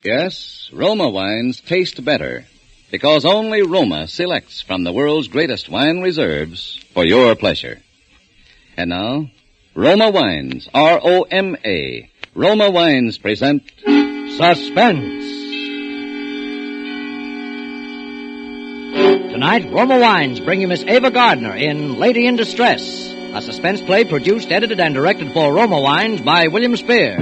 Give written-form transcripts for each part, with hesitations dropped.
Yes, Roma wines taste better because only Roma selects from the world's greatest wine reserves for your pleasure. And now, Roma Wines, R-O-M-A. Roma Wines present Suspense. Tonight, Roma Wines bring you Miss Ava Gardner in Lady in Distress, a suspense play produced, edited, and directed for Roma Wines by William Spear.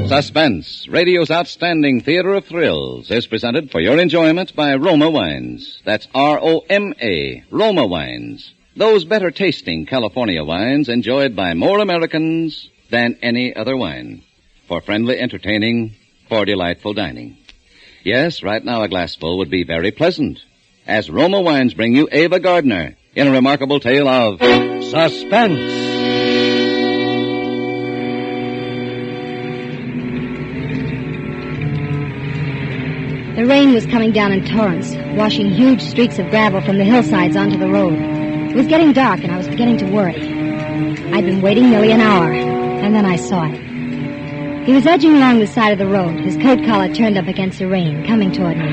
Suspense, radio's outstanding theater of thrills, is presented for your enjoyment by Roma Wines. That's R-O-M-A, Roma Wines. Those better tasting California wines enjoyed by more Americans than any other wine. For friendly entertaining, for delightful dining. Yes, right now a glassful would be very pleasant. As Roma Wines bring you Ava Gardner in a remarkable tale of Suspense. The rain was coming down in torrents, washing huge streaks of gravel from the hillsides onto the road. It was getting dark, and I was beginning to worry. I'd been waiting nearly an hour, and then I saw it. He was edging along the side of the road, his coat collar turned up against the rain, coming toward me.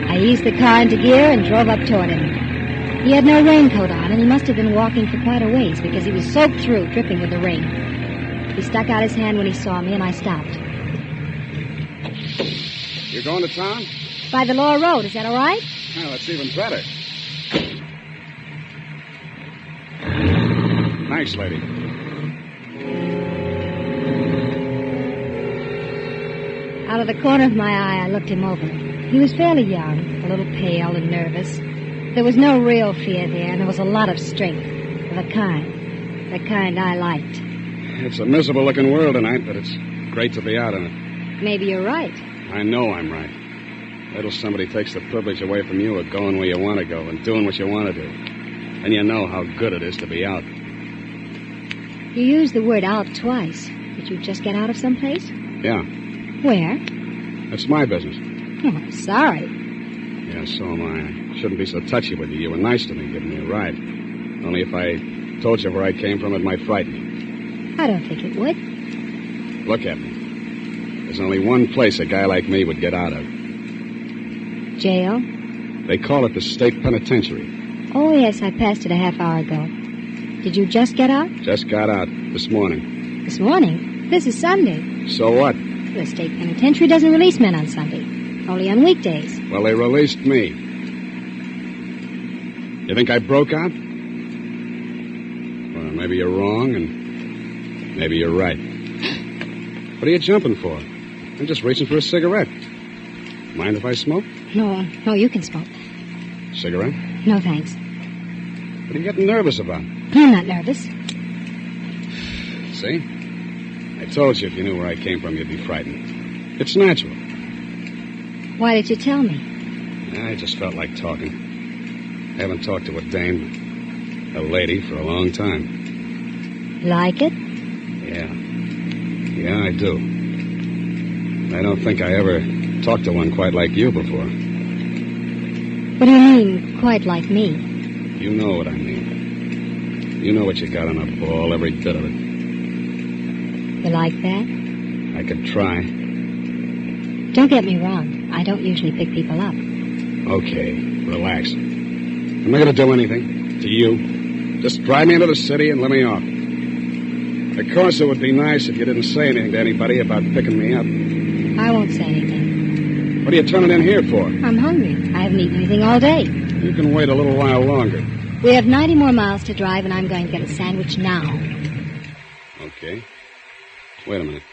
I eased the car into gear and drove up toward him. He had no raincoat on, and he must have been walking for quite a ways, because he was soaked through, dripping with the rain. He stuck out his hand when he saw me, and I stopped. You going to town? By the lower road, is that all right? Well, that's even better. Thanks, lady. Out of the corner of my eye, I looked him over. He was fairly young, a little pale and nervous. There was no real fear there, and there was a lot of strength. The kind I liked. It's a miserable-looking world tonight, but it's great to be out in it. Maybe you're right. I know I'm right. Wait till somebody takes the privilege away from you of going where you want to go and doing what you want to do. And you know how good it is to be out. You used the word out twice. Did you just get out of someplace? Yeah. Where? That's my business. Oh, I'm sorry. Yeah, so am I. I shouldn't be so touchy with you. You were nice to me, giving me a ride. Only if I told you where I came from, it might frighten you. I don't think it would. Look at me. There's only one place a guy like me would get out of. Jail? They call it the state penitentiary. Oh, yes, I passed it a half hour ago. Did you just get out? Just got out this morning. This morning? This is Sunday. So what? The state penitentiary doesn't release men on Sunday. Only on weekdays. Well, they released me. You think I broke out? Well, maybe you're wrong, and maybe you're right. What are you jumping for? I'm just reaching for a cigarette. Mind if I smoke? No, you can smoke. Cigarette? No, thanks. What are you getting nervous about? I'm not nervous. See? I told you if you knew where I came from, you'd be frightened. It's natural. Why did you tell me? I just felt like talking. I haven't talked to a dame, a lady, for a long time. Like it? Yeah. Yeah, I do. I don't think I ever talked to one quite like you before. What do you mean, quite like me? You know what I mean. You know what you got on a ball, every bit of it. You like that? I could try. Don't get me wrong. I don't usually pick people up. Okay, relax. I'm not going to do anything to you. Just drive me into the city and let me off. Of course, it would be nice if you didn't say anything to anybody about picking me up. I won't say anything. What are you turning in here for? I'm hungry. I haven't eaten anything all day. You can wait a little while longer. We have 90 more miles to drive, and I'm going to get a sandwich now. Okay. Wait a minute.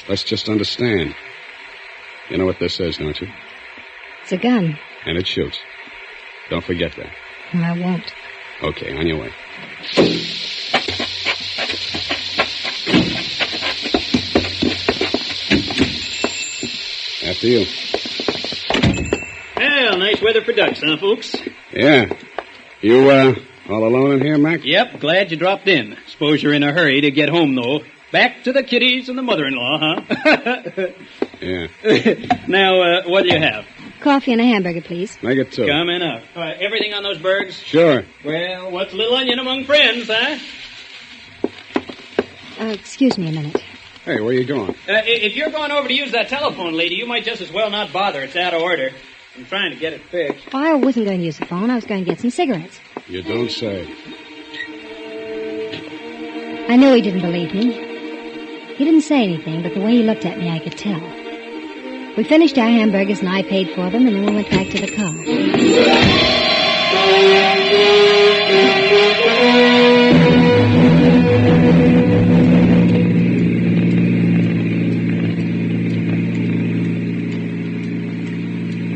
Let's just understand. You know what this is, don't you? It's a gun. And it shoots. Don't forget that. I won't. Okay, on your way. After you. Well, nice weather for ducks, huh, folks? Yeah. You, all alone in here, Mac? Yep, glad you dropped in. Suppose you're in a hurry to get home, though. Back to the kiddies and the mother-in-law, huh? Yeah. Now, what do you have? Coffee and a hamburger, please. Make it two. Coming up. Everything on those bergs? Sure. Well, what's a little onion among friends, huh? Excuse me a minute. Hey, where you going? If you're going over to use that telephone, lady, you might just as well not bother. It's out of order. I'm trying to get it fixed. Oh, I wasn't going to use the phone. I was going to get some cigarettes. You don't say. I knew he didn't believe me. He didn't say anything, but the way he looked at me, I could tell. We finished our hamburgers, and I paid for them, and then we went back to the car.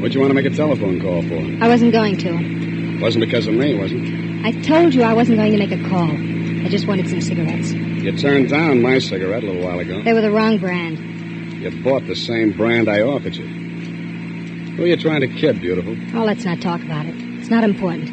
What'd you want to make a telephone call for? I wasn't going to. Wasn't because of me, was it? I told you I wasn't going to make a call. I just wanted some cigarettes. You turned down my cigarette a little while ago. They were the wrong brand. You bought the same brand I offered you. Who are you trying to kid, beautiful? Oh, let's not talk about it. It's not important.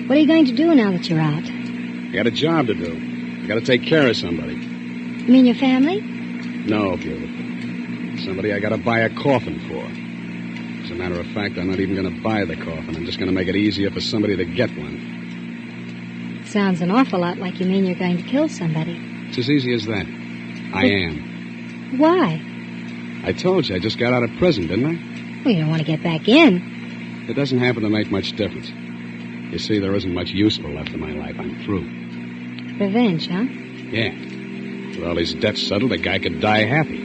What are you going to do now that you're out? I got a job to do. I got to take care of somebody. You mean your family? No, beautiful. Somebody I got to buy a coffin for. As a matter of fact, I'm not even going to buy the coffin. I'm just going to make it easier for somebody to get one. Sounds an awful lot like you mean you're going to kill somebody. It's as easy as that. I am. Why? I told you I just got out of prison, didn't I? Well, you don't want to get back in. It doesn't happen to make much difference. You see, there isn't much useful left in my life. I'm through. Revenge, huh? Yeah. With all these debts settled, a guy could die happy.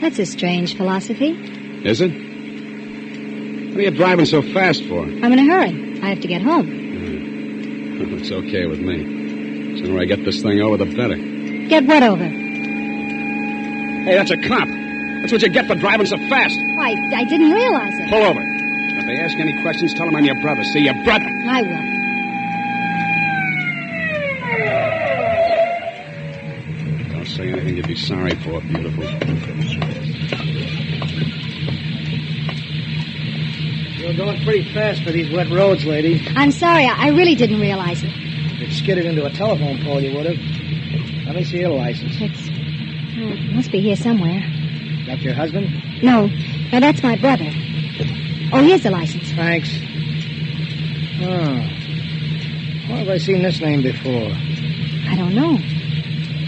That's a strange philosophy. Is it? What are you driving so fast for? I'm in a hurry. I have to get home. It's okay with me. The sooner I get this thing over, the better. Get what over? Hey, that's a cop. That's what you get for driving so fast. Why, I didn't realize it. Pull over. If they ask any questions, tell them I'm your brother. See, your brother. I will. Don't say anything you'd be sorry for, beautiful. You're going pretty fast for these wet roads, lady. I'm sorry. I really didn't realize it. If you'd skidded into a telephone pole, you would have. Let me see your license. It must be here somewhere. That your husband? No, that's my brother. Oh, here's the license. Thanks. Oh. Where have I seen this name before? I don't know.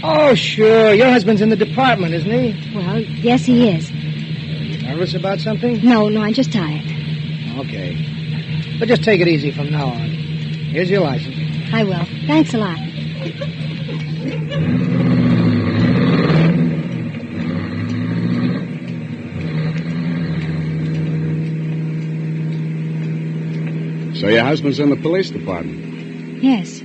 Oh, sure. Your husband's in the department, isn't he? Well, yes, he is. You nervous about something? No, I'm just tired. Okay. But just take it easy from now on. Here's your license. I will. Thanks a lot. So your husband's in the police department? Yes.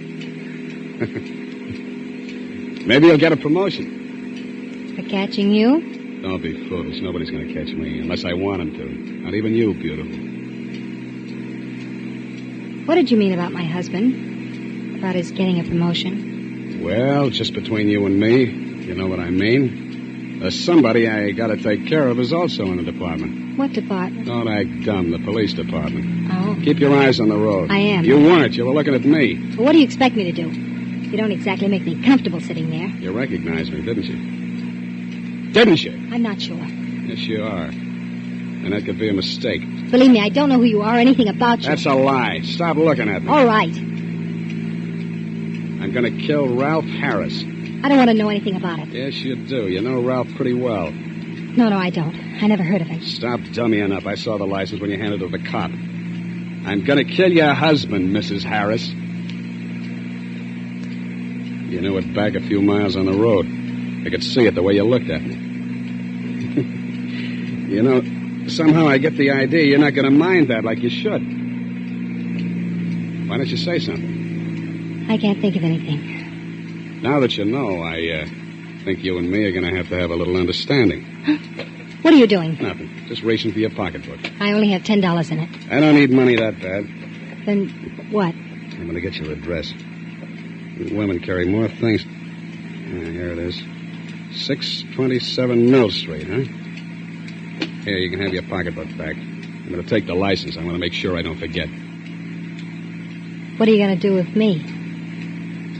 Maybe he'll get a promotion. For catching you? Don't be foolish. Nobody's going to catch me unless I want him to. Not even you, beautiful. What did you mean about my husband? About his getting a promotion? Well, just between you and me, you know what I mean. Somebody I got to take care of is also in the department. What department? Don't act dumb. The police department. Oh. Keep your eyes on the road. I am. You weren't. You were looking at me. Well, what do you expect me to do? You don't exactly make me comfortable sitting there. You recognized me, didn't you? Didn't you? I'm not sure. Yes, you are. And that could be a mistake. Believe me, I don't know who you are or anything about you. That's a lie. Stop looking at me. All right. I'm going to kill Ralph Harris. I don't want to know anything about it. Yes, you do. You know Ralph pretty well. No, I don't. I never heard of him. Stop dummying up. I saw the license when you handed it to the cop. I'm going to kill your husband, Mrs. Harris. You knew it back a few miles on the road. I could see it the way you looked at me. You know, somehow I get the idea you're not going to mind that like you should. Why don't you say something? I can't think of anything. Now that you know, I think you and me are going to have a little understanding. What are you doing? Nothing. Just reaching for your pocketbook. I only have $10 in it. I don't need money that bad. Then what? I'm going to get your address. Women carry more things. Here it is. 627 Mill Street, huh? Here, you can have your pocketbook back. I'm going to take the license. I want to make sure I don't forget. What are you going to do with me?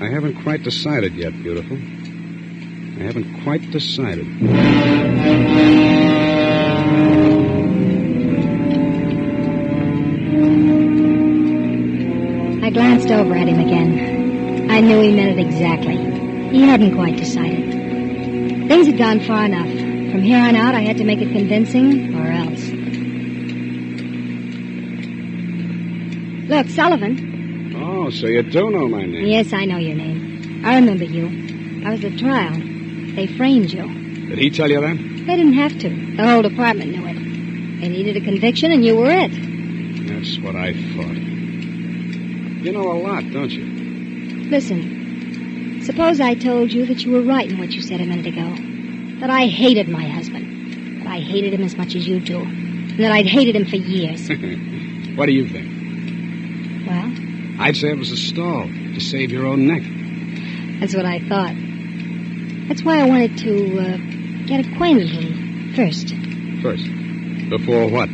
I haven't quite decided yet, beautiful. I haven't quite decided. I glanced over at him again. I knew he meant it exactly. He hadn't quite decided. Things had gone far enough. From here on out, I had to make it convincing, or else. Look, Sullivan. Oh, so you do know my name. Yes, I know your name. I remember you. I was at the trial. They framed you. Did he tell you that? They didn't have to. The whole department knew it. They needed a conviction, and you were it. That's what I thought. You know a lot, don't you? Listen, suppose I told you that you were right in what you said a minute ago. That I hated my husband. That I hated him as much as you do. And that I'd hated him for years. What do you think? Well? I'd say it was a stall to save your own neck. That's what I thought. That's why I wanted to get acquainted with him first. First? Before what?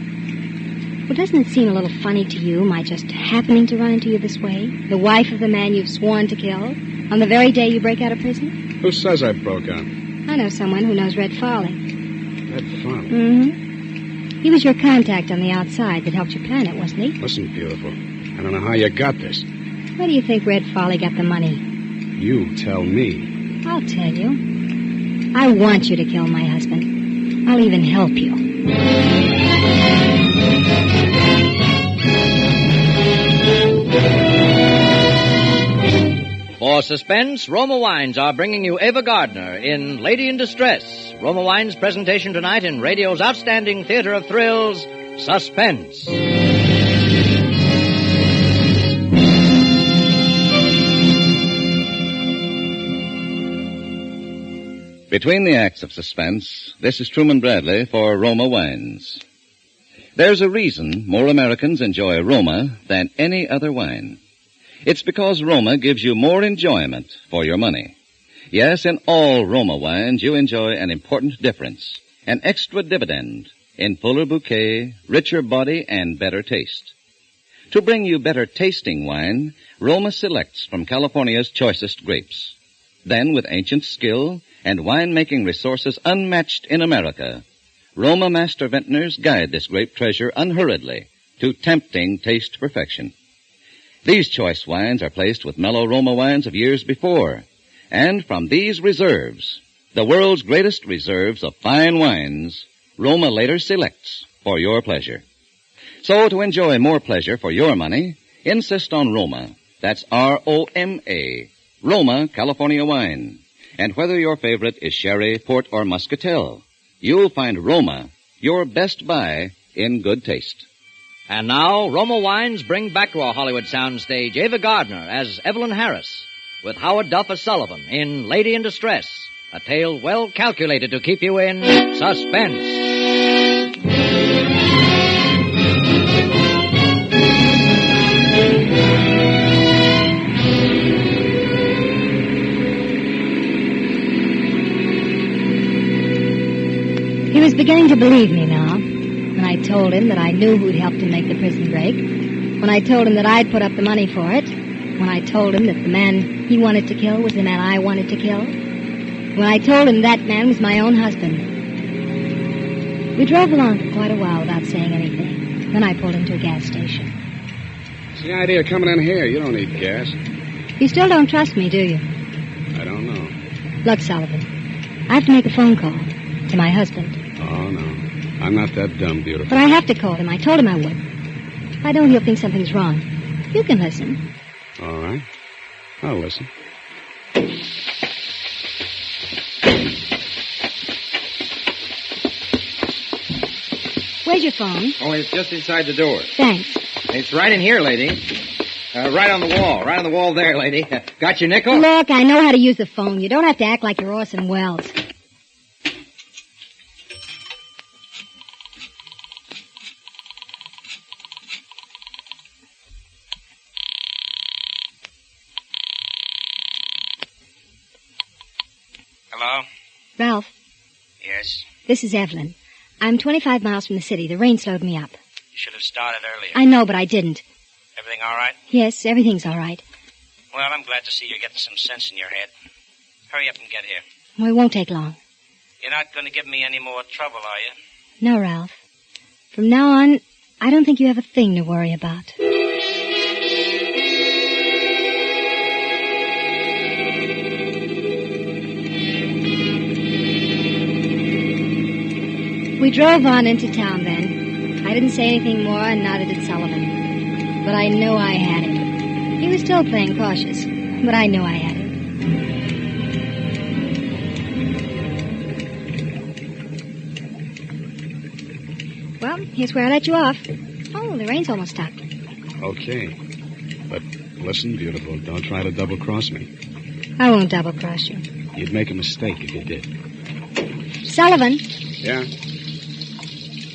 Well, doesn't it seem a little funny to you, my just happening to run into you this way? The wife of the man you've sworn to kill, on the very day you break out of prison? Who says I broke out? I know someone who knows Red Farley. Red Farley? Mm-hmm. He was your contact on the outside that helped you plan it, wasn't he? Listen, beautiful. I don't know how you got this. Where do you think Red Farley got the money? You tell me. I'll tell you. I want you to kill my husband. I'll even help you. For Suspense, Roma Wines are bringing you Ava Gardner in Lady in Distress. Roma Wines' presentation tonight in radio's outstanding theater of thrills, Suspense. Between the acts of Suspense, this is Truman Bradley for Roma Wines. There's a reason more Americans enjoy Roma than any other wine. It's because Roma gives you more enjoyment for your money. Yes, in all Roma wines, you enjoy an important difference, an extra dividend in fuller bouquet, richer body, and better taste. To bring you better tasting wine, Roma selects from California's choicest grapes. Then, with ancient skill and wine-making resources unmatched in America, Roma master vintners guide this grape treasure unhurriedly to tempting taste perfection. These choice wines are placed with mellow Roma wines of years before, and from these reserves, the world's greatest reserves of fine wines, Roma later selects for your pleasure. So to enjoy more pleasure for your money, insist on Roma. That's R-O-M-A, Roma California wine. And whether your favorite is sherry, port, or muscatel, you'll find Roma your best buy in good taste. And now, Roma Wines bring back to our Hollywood soundstage Ava Gardner as Evelyn Harris, with Howard Duff as Sullivan in Lady in Distress, a tale well calculated to keep you in suspense. He was beginning to believe me now. When I told him that I knew who'd helped him make the prison break. When I told him that I'd put up the money for it. When I told him that the man he wanted to kill was the man I wanted to kill. When I told him that man was my own husband. We drove along for quite a while without saying anything. Then I pulled into a gas station. What's the idea of coming in here? You don't need gas. You still don't trust me, do you? I don't know. Look, Sullivan, I have to make a phone call to my husband. Oh, no. I'm not that dumb, beautiful. But I have to call him. I told him I would. If I don't, he'll think something's wrong. You can listen. All right. I'll listen. Where's your phone? Oh, it's just inside the door. Thanks. It's right in here, lady. Right on the wall. Right on the wall there, lady. Got your nickel? Look, I know how to use the phone. You don't have to act like you're Orson Welles. Hello? Ralph, Yes? this is Evelyn. I'm 25 miles from the city. The rain slowed me up. You should have started earlier. I know, but I didn't. Everything all right? Yes, everything's all right. Well, I'm glad to see you're getting some sense in your head. Hurry up and get here. Well, it won't take long. You're not going to give me any more trouble, are you? No, Ralph. From now on, I don't think you have a thing to worry about. We drove on into town then. I didn't say anything more, and neither did Sullivan. But I knew I had him. He was still playing cautious, but I knew I had him. Well, here's where I let you off. Oh, the rain's almost stopped. Okay. But listen, beautiful, don't try to double-cross me. I won't double-cross you. You'd make a mistake if you did. Sullivan. Yeah?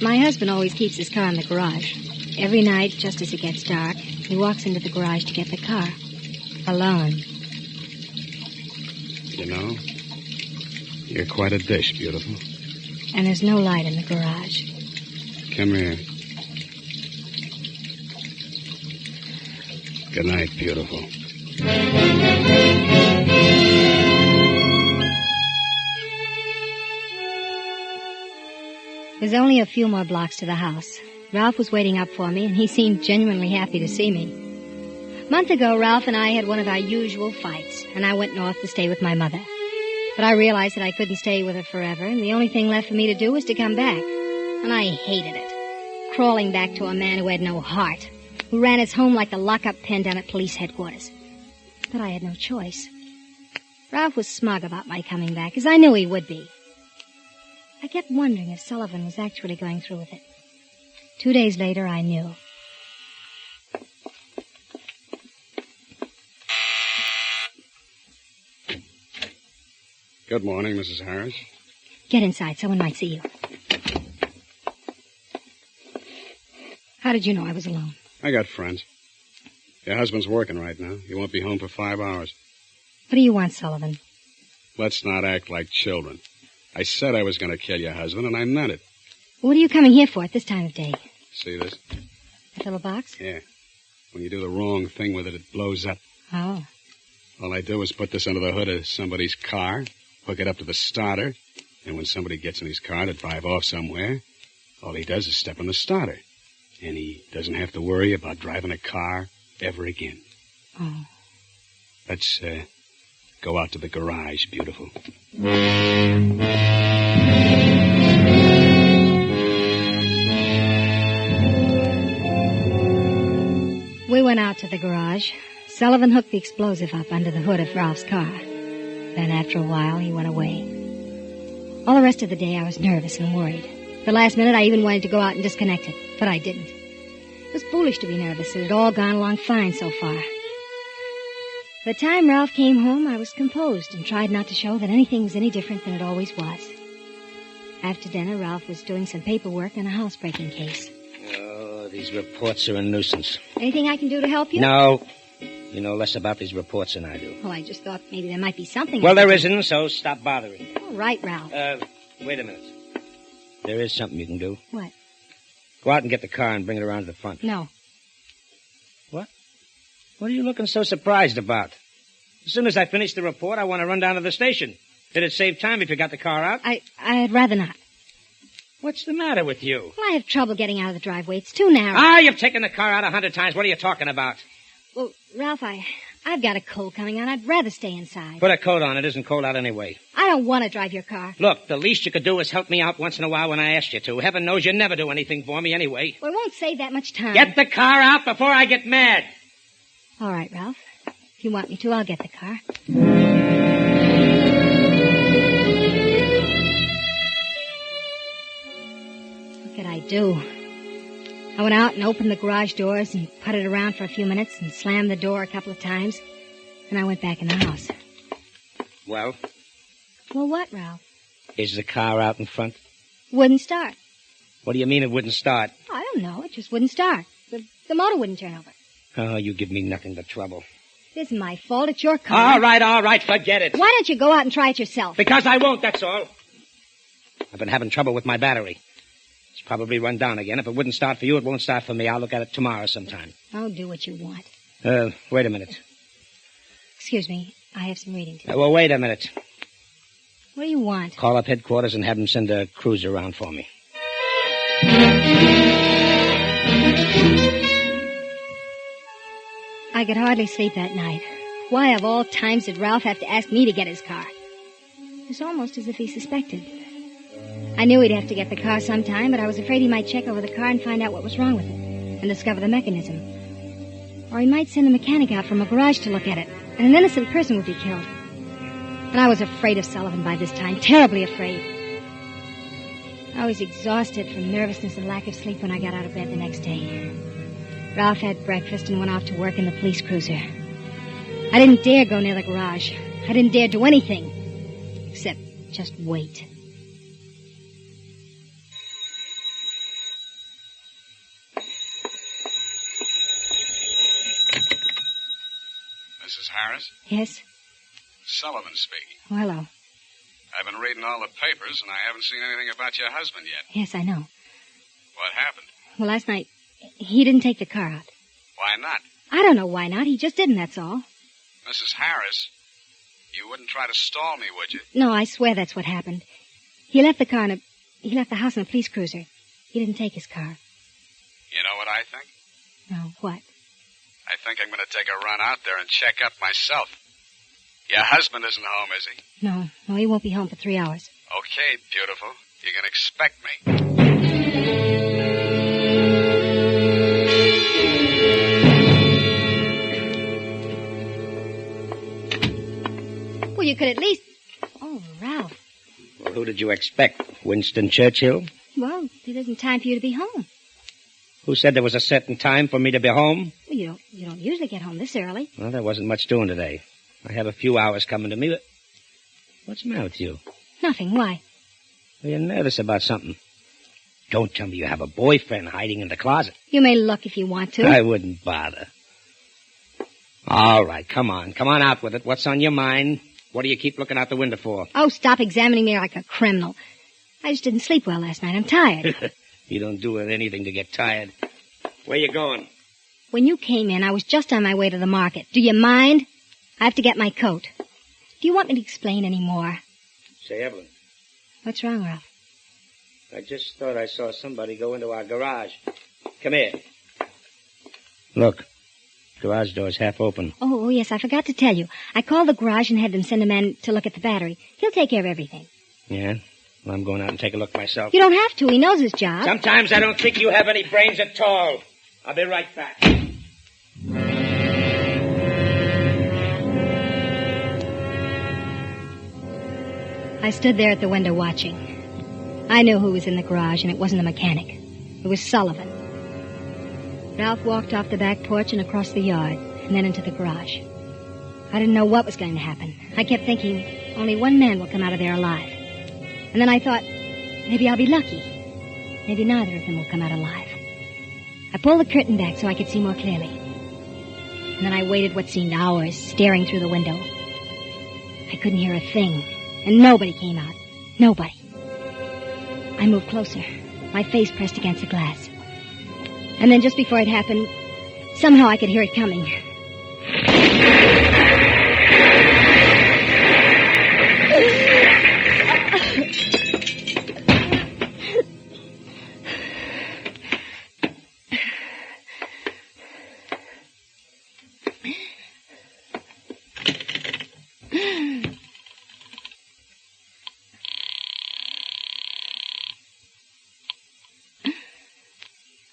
My husband always keeps his car in the garage. Every night, just as it gets dark, he walks into the garage to get the car. Alone. You know, you're quite a dish, beautiful. And there's no light in the garage. Come here. Good night, beautiful. There's only a few more blocks to the house. Ralph was waiting up for me, and he seemed genuinely happy to see me. A month ago, Ralph and I had one of our usual fights, and I went north to stay with my mother. But I realized that I couldn't stay with her forever, and the only thing left for me to do was to come back. And I hated it. Crawling back to a man who had no heart, who ran his home like the lock-up pen down at police headquarters. But I had no choice. Ralph was smug about my coming back, as I knew he would be. I kept wondering if Sullivan was actually going through with it. 2 days later, I knew. Good morning, Mrs. Harris. Get inside. Someone might see you. How did you know I was alone? I got friends. Your husband's working right now. He won't be home for 5 hours. What do you want, Sullivan? Let's not act like children. I said I was going to kill your husband, and I meant it. What are you coming here for at this time of day? See this? That little box? Yeah. When you do the wrong thing with it, it blows up. Oh. All I do is put this under the hood of somebody's car, hook it up to the starter, and when somebody gets in his car to drive off somewhere, all he does is step on the starter. And he doesn't have to worry about driving a car ever again. Oh. Let's go out to the garage, beautiful. We went out to the garage. Sullivan hooked the explosive up under the hood of Ralph's car. Then after a while, he went away. All the rest of the day, I was nervous and worried. The last minute, I even wanted to go out and disconnect it, but I didn't. It was foolish to be nervous. It had all gone along fine so far. By the time Ralph came home, I was composed and tried not to show that anything was any different than it always was. After dinner, Ralph was doing some paperwork on a housebreaking case. Oh, these reports are a nuisance. Anything I can do to help you? No. You know less about these reports than I do. Well, I just thought maybe there might be something. Well, there isn't, so stop bothering. All right, Ralph. Wait a minute. There is something you can do. What? Go out and get the car and bring it around to the front. No. What? What are you looking so surprised about? As soon as I finish the report, I want to run down to the station. Did it save time if you got the car out? I'd rather not. What's the matter with you? Well, I have trouble getting out of the driveway. It's too narrow. Ah, you've taken the car out 100 times. What are you talking about? Well, Ralph, I've got a cold coming on. I'd rather stay inside. Put a coat on. It isn't cold out anyway. I don't want to drive your car. Look, the least you could do is help me out once in a while when I asked you to. Heaven knows you never do anything for me anyway. Well, it won't save that much time. Get the car out before I get mad. All right, Ralph. If you want me to, I'll get the car. What could I do? I went out and opened the garage doors and putted around for a few minutes and slammed the door a couple of times. And I went back in the house. Well? Well, what, Ralph? Is the car out in front? Wouldn't start. What do you mean it wouldn't start? I don't know. It just wouldn't start. The motor wouldn't turn over. Oh, you give me nothing but trouble. It isn't my fault. It's your car. All right, forget it. Why don't you go out and try it yourself? Because I won't, that's all. I've been having trouble with my battery. It's probably run down again. If it wouldn't start for you, it won't start for me. I'll look at it tomorrow sometime. I'll do what you want. Wait a minute. Excuse me. I have some reading to do. Well, wait a minute. What do you want? Call up headquarters and have them send a cruiser around for me. I could hardly sleep that night. Why of all times did Ralph have to ask me to get his car? It was almost as if he suspected. I knew he'd have to get the car sometime, but I was afraid he might check over the car and find out what was wrong with it and discover the mechanism. Or he might send a mechanic out from a garage to look at it, and an innocent person would be killed. And I was afraid of Sullivan by this time, terribly afraid. I was exhausted from nervousness and lack of sleep when I got out of bed the next day. Ralph had breakfast and went off to work in the police cruiser. I didn't dare go near the garage. I didn't dare do anything, except just wait. Mrs. Harris? Yes? Sullivan speaking. Oh, hello. I've been reading all the papers, and I haven't seen anything about your husband yet. Yes, I know. What happened? Well, last night, he didn't take the car out. Why not? I don't know why not. He just didn't, that's all. Mrs. Harris, you wouldn't try to stall me, would you? No, I swear that's what happened. He left the house in a police cruiser. He didn't take his car. You know what I think? No, what? I think I'm going to take a run out there and check up myself. Your husband isn't home, is he? No, he won't be home for 3 hours. Okay, beautiful. You can expect me. Well, you could at least... Oh, Ralph. Well, who did you expect? Winston Churchill? Well, it isn't time for you to be home. Who said there was a certain time for me to be home? Well, you don't usually get home this early. Well, there wasn't much doing today. I have a few hours coming to me, but... What's the matter with you? Nothing. Why? Well, you're nervous about something. Don't tell me you have a boyfriend hiding in the closet. You may look if you want to. I wouldn't bother. All right, come on. Come on out with it. What's on your mind? What do you keep looking out the window for? Oh, stop examining me like a criminal. I just didn't sleep well last night. I'm tired. You don't do anything to get tired. Where you going? When you came in, I was just on my way to the market. Do you mind? I have to get my coat. Do you want me to explain any more? Say, Evelyn, What's wrong, Ralph? I just thought I saw somebody go into our garage. Come here. Look, garage door's half open. Oh, yes, I forgot to tell you. I called the garage and had them send a man to look at the battery. He'll take care of everything. Yeah? Well, I'm going out and take a look myself. You don't have to. He knows his job. Sometimes I don't think you have any brains at all. I'll be right back. I stood there at the window watching. I knew who was in the garage, and it wasn't a mechanic. It was Sullivan. Ralph walked off the back porch and across the yard, and then into the garage. I didn't know what was going to happen. I kept thinking, only one man will come out of there alive. And then I thought, maybe I'll be lucky. Maybe neither of them will come out alive. I pulled the curtain back so I could see more clearly. And then I waited what seemed hours, staring through the window. I couldn't hear a thing, and nobody came out. Nobody. I moved closer, my face pressed against the glass. And then just before it happened, somehow I could hear it coming.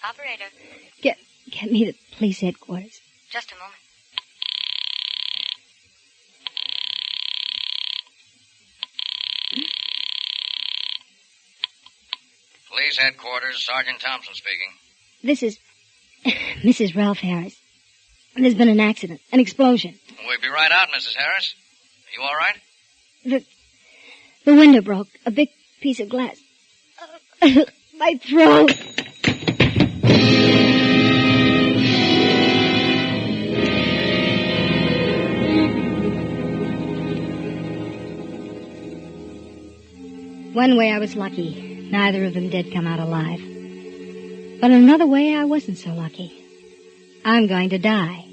Operator. Get me to police headquarters. Just a moment. Police headquarters, Sergeant Thompson speaking. This is Mrs. Ralph Harris. There's been an accident, an explosion. We'll be right out, Mrs. Harris. Are you all right? The window broke. A big piece of glass. My throat. One way I was lucky. Neither of them did come out alive. But in another way, I wasn't so lucky. I'm going to die.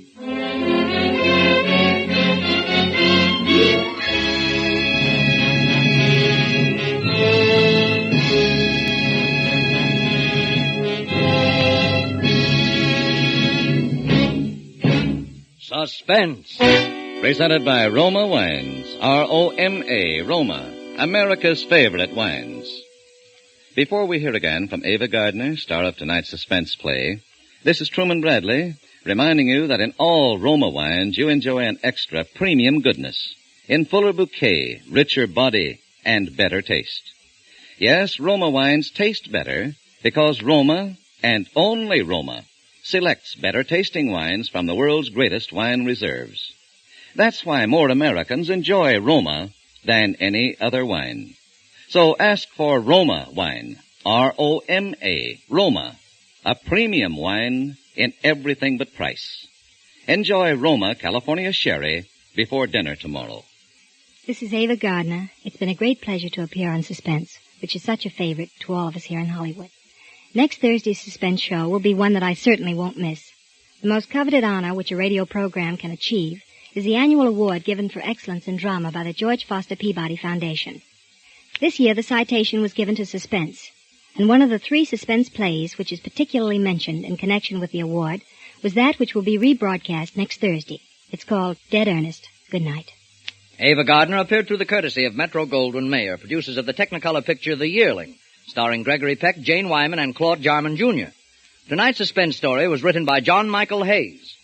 Suspense. Presented by Roma Wines. R-O-M-A, Roma. America's favorite wines. Before we hear again from Ava Gardner, star of tonight's suspense play, this is Truman Bradley, reminding you that in all Roma wines you enjoy an extra premium goodness, in fuller bouquet, richer body, and better taste. Yes, Roma wines taste better because Roma, and only Roma, selects better tasting wines from the world's greatest wine reserves. That's why more Americans enjoy Roma than any other wine. So ask for Roma wine, R-O-M-A, Roma, a premium wine in everything but price. Enjoy Roma California Sherry before dinner tomorrow. This is Ava Gardner. It's been a great pleasure to appear on Suspense, which is such a favorite to all of us here in Hollywood. Next Thursday's Suspense show will be one that I certainly won't miss. The most coveted honor which a radio program can achieve is the annual award given for excellence in drama by the George Foster Peabody Foundation. This year, the citation was given to Suspense, and one of the 3 suspense plays which is particularly mentioned in connection with the award was that which will be rebroadcast next Thursday. It's called Dead Earnest. Good night. Ava Gardner appeared through the courtesy of Metro-Goldwyn-Mayer, producers of the Technicolor picture The Yearling, starring Gregory Peck, Jane Wyman, and Claude Jarman, Jr. Tonight's suspense story was written by John Michael Hayes.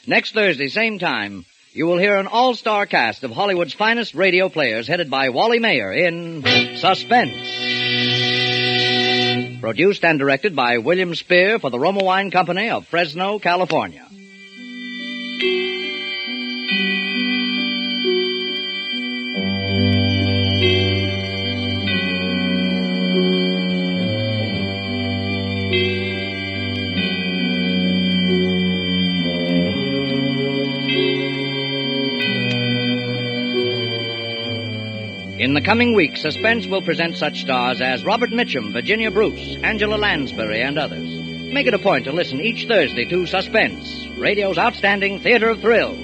Next Thursday, same time, you will hear an all-star cast of Hollywood's finest radio players headed by Wally Mayer in Suspense. Produced and directed by William Spear for the Roma Wine Company of Fresno, California. In the coming week, Suspense will present such stars as Robert Mitchum, Virginia Bruce, Angela Lansbury, and others. Make it a point to listen each Thursday to Suspense, radio's outstanding theater of thrills.